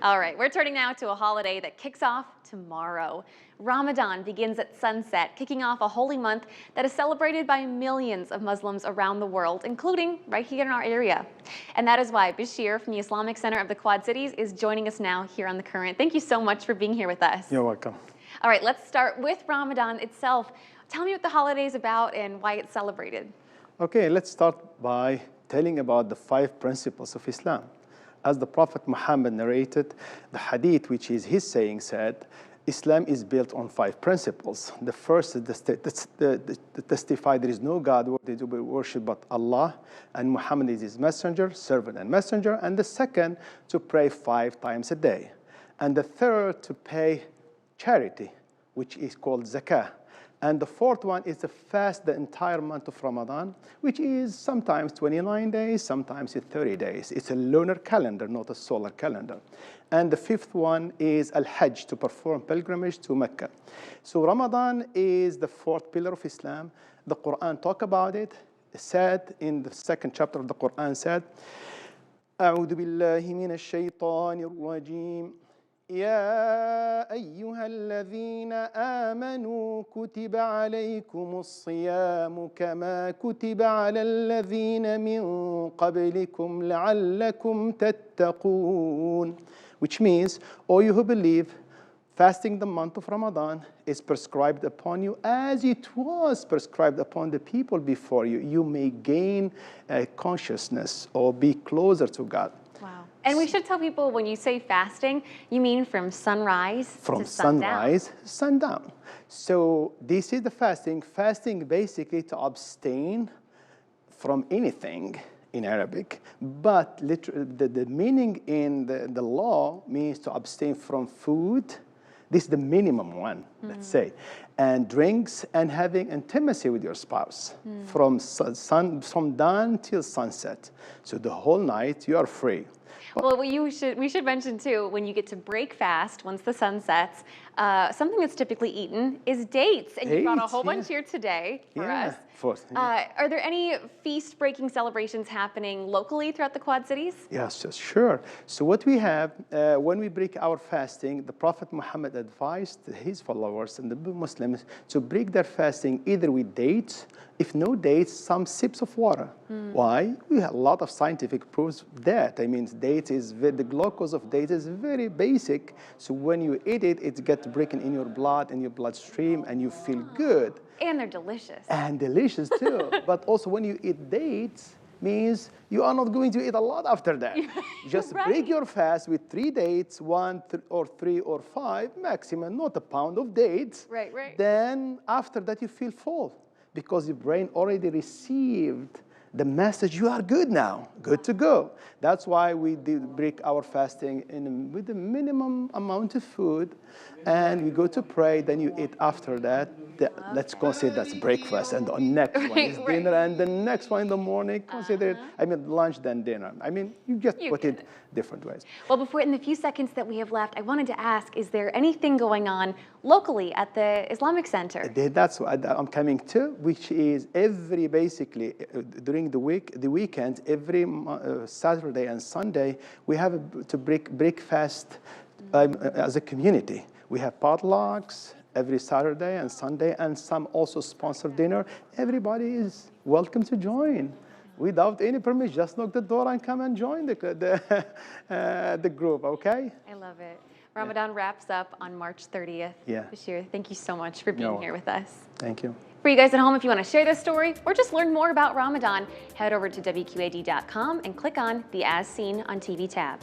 All right, we're turning now to a holiday that kicks off tomorrow. Ramadan begins at sunset, kicking off a holy month that is celebrated by millions of Muslims around the world, including right here in our area. And that is why Bachir from the Islamic Center of the Quad Cities is joining us now here on The Current. Thank you so much for being here with us. You're welcome. All right, let's start with Ramadan itself. Tell me what the holiday is about and why it's celebrated. Okay, let's start by telling about the 5 principles of Islam. As the Prophet Muhammad narrated, the hadith, which is his saying, said, Islam is built on 5 principles. The first is to testify there is no God worthy to be worshipped but Allah, and Muhammad is his messenger, servant and messenger. And the second, to pray 5 times a day. And the third, to pay charity, which is called zakah. And the fourth one is to fast the entire month of Ramadan, which is sometimes 29 days, sometimes 30 days. It's a lunar calendar, not a solar calendar. And the fifth one is al-Hajj, to perform pilgrimage to Mecca. So Ramadan is the 4th pillar of Islam. The Quran talk about it. It said in the 2nd chapter of the Quran said, أعوذ بالله من الشيطان الرجيم يا أيها الذين آمنوا كتب عليكم الصيام كما كتب على الذين من قبلكم لعلكم تتقون. Which means, all you who believe, fasting the month of Ramadan is prescribed upon you as it was prescribed upon the people before you. You may gain a consciousness or be closer to God. Wow. And we should tell people, when you say fasting, you mean from sunrise to sundown. From sunrise to sundown. So this is the fasting. Fasting basically to abstain from anything in Arabic, but literally the meaning in the law means to abstain from food. This is the minimum one, let's say, and drinks and having intimacy with your spouse from dawn till sunset. So the whole night you are free. Well, we should mention too, when you get to break fast, once the sun sets, something that's typically eaten is dates. And you brought a whole bunch here today for us. Are there any feast-breaking celebrations happening locally throughout the Quad Cities? Yes, sure. So what we have, when we break our fasting, the Prophet Muhammad advised his followers and the Muslims to break their fasting either with dates, if no dates, some sips of water. Why? We have a lot of scientific proofs that. I mean, dates is the glucose of dates is very basic. So when you eat it, it gets broken in your blood, in your bloodstream, and you feel good. And they're delicious. And delicious too. But also when you eat dates, means you are not going to eat a lot after that. Just break your fast with 3 dates, 1 or 3 or 5 maximum, not a pound of dates. Right. Then after that you feel full, because your brain already received the message, you are good now, good to go. That's why we did break our fasting with the minimum amount of food, and we go to pray, then you eat after that. Let's consider that's breakfast, and the next one is dinner, and the next one in the morning, consider it, I mean, lunch, then dinner. I mean, you just put it different ways. Well, in the few seconds that we have left, I wanted to ask, is there anything going on locally at the Islamic Center? That's what I'm coming to, which is basically, during the weekend, every Saturday and Sunday, we have to break fast as a community. We have potlucks every Saturday and Sunday, and some also sponsor dinner. Everybody is welcome to join without any permission. Just knock the door and come and join the group, okay? I love it. Ramadan wraps up on March 30th. Yeah. Bachir, thank you so much for being here with us. Thank you. For you guys at home, if you want to share this story or just learn more about Ramadan, head over to WQAD.com and click on the As Seen on TV tab.